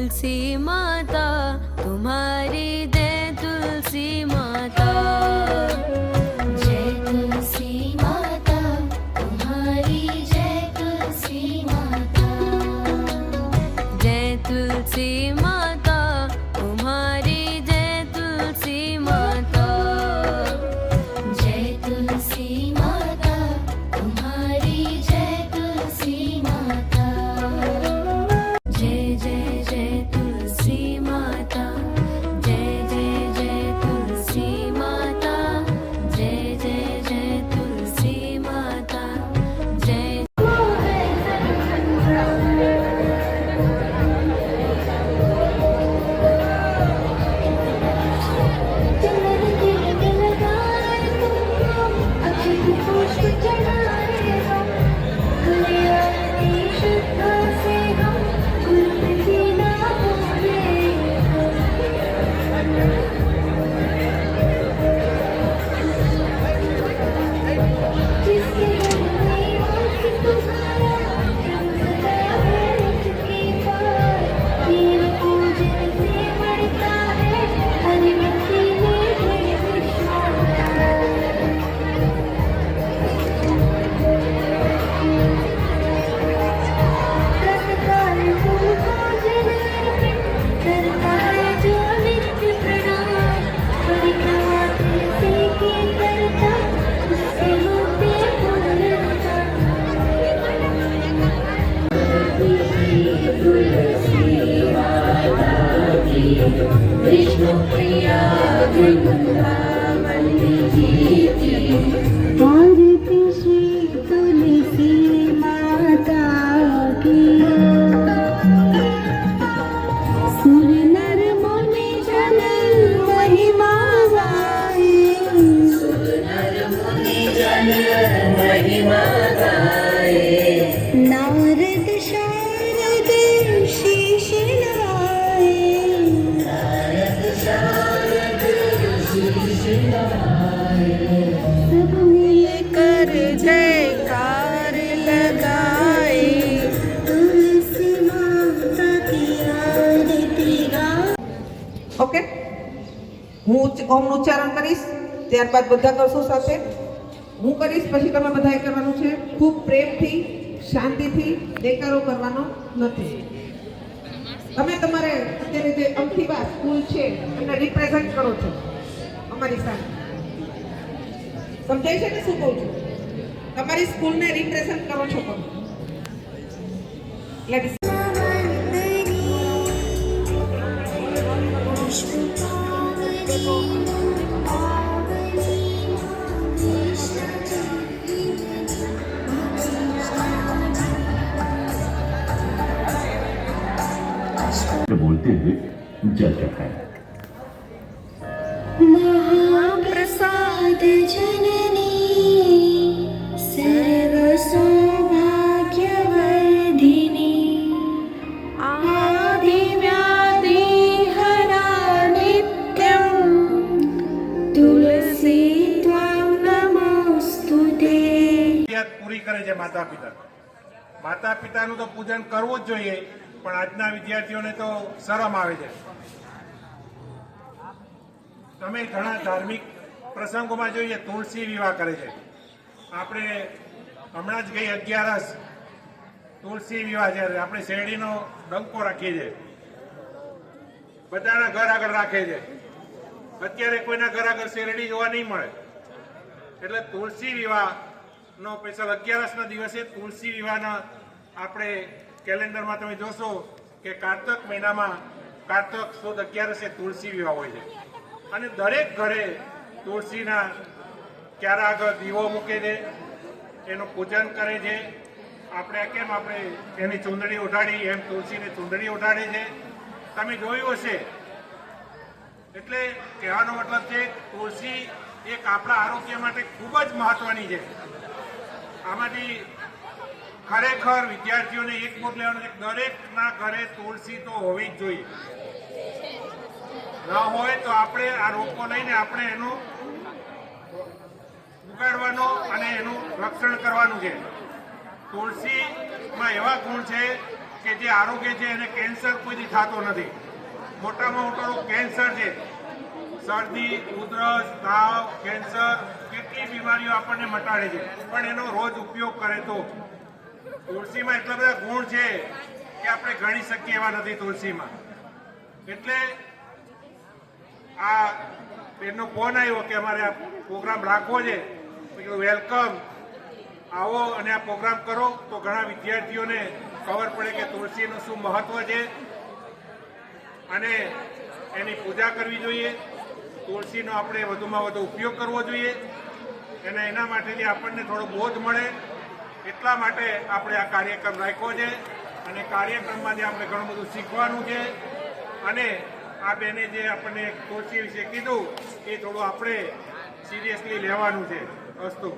तुलसी माता तुम्हारी जय तुलसी माता। जय तुलसी माता तुम्हारी जय तुलसी माता। जय तुलसी माता तुम्हारी जय तुलसी माता। जय तुलसी माता तुम्हारी जय तुलसी माता। जय जय जय तुलसी माता। जय जय जय तुलसी माता। जय जय जय तुलसी माता। जय विष्णु प्रिया वृंदावनी आरती श्री तुलसी माता की। सुर नर मुनि जन महिमा गाए। सुर नर मुनि जन महिमा गाए। नारद शारद शीश नवाए। सब मिलकर जयकार लगाए। तुलसी माता की आरती गाए। ओके, હું ઓમનું ઉચ્ચારણ કરીશ, ત્યારબાદ બધા કરશો સાથે। હું કરીશ પછી તમે બધાએ કરવાનું છે। ખૂબ પ્રેમથી શાંતિથી દેકારો કરવાનો નથી। તમે તમારે અત્યારે જે અમથીબા સ્કૂલ છે એને રિપ્રેઝન્ટ કરો છો અમારી સામે। સમજાય છે ને શું કહું છું? તમારી સ્કૂલને રિપ્રેઝન્ટ કરો છો તમે। बोलते हुए जल चढ़ाया। महाप्रसाद जननी सर्व सौभाग्यवर्धिनी आदि व्याधि हरा नित्यं तुलसी त्वां नमोस्तुते। પૂરી કરે છે માતા પિતા। માતા પિતાનું તો પૂજન કરવું જ જોઈએ, પણ આજના વિદ્યાર્થીઓને તો શરમ આવે છે। તમે ઘણા ધાર્મિક પ્રસંગોમાં જોઈએ તુલસી વિવાહ કરે છે। આપણે હમણાં જ ગઈ 11 તુલસી વિવાહ છે। આપણે શેરડીનો ડંકો રાખીએ છીએ, બધાના ઘર આગળ રાખે છે। અત્યારે કોઈના ઘર આગળ શેરડી જોવા નહીં મળે। એટલે તુલસી વિવાહનો સ્પેશિયલ 11ના દિવસે તુલસી વિવાહના આપણે કેલેન્ડરમાં તમે જોશો કે કારતક મહિનામાં કારતક સુદ 11 તુલસી વિવાહ હોય છે। અને દરેક ઘરે તુલસીના ક્યારા આગળ દીવો મૂકે છે, એનું પૂજન કરે છે। આપણે કેમ આપણે એની ચૂંદડી ઉઠાડી એમ તુલસીની ચૂંદડી ઉઠાડે છે, તમે જોયું હશે। એટલે કહેવાનો મતલબ છે તુલસી એક આપણા આરોગ્ય માટે ખૂબ જ મહત્વની છે। આમાંથી ખરેખર વિદ્યાર્થીઓને એક બોધ લેવાનું છે, દરેકના ઘરે તુલસી તો હોવી જ જોઈએ। ન હોય તો આપણે આ રોપો લઈને આપણે એનું ઉગાડવાનો અને એનું રક્ષણ કરવાનું છે। તુલસીમાં એવા ગુણ છે કે જે આરોગ્ય છે એને કેન્સર કોઈથી થતો નથી. મોટામાં મોટો કેન્સર છે, શરદી, ઉધરસ, તાવ, કેન્સર, કેટલી બીમારીઓ આપણને મટાડે છે, પણ એનો રોજ ઉપયોગ કરે તો. તુલસીમાં એટલા બધા ગુણ છે કે આપણે ગણી શકીએ એવા નથી તુલસીમાં. એટલે આ બેનનો ફોન આવ્યો કે અમારે આ પ્રોગ્રામ રાખવો છે, વેલકમ, આવો અને આ પ્રોગ્રામ કરો તો ઘણા વિદ્યાર્થીઓને ખબર પડે કે તુલસીનું શું મહત્વ છે અને એની પૂજા કરવી જોઈએ. તુલસીનો આપણે વધુમાં વધુ ઉપયોગ કરવો જોઈએ અને એના માટેથી આપણને થોડો બોધ મળે, એટલા માટે આપણે આ કાર્યક્રમ રાખ્યો છે. અને કાર્યક્રમમાંથી આપણે ઘણું બધું શીખવાનું છે અને આ બેને જે આપણને તુલસી વિશે કીધું એ થોડું આપણે સિરિયસલી લેવાનું છે. અસ્તુ.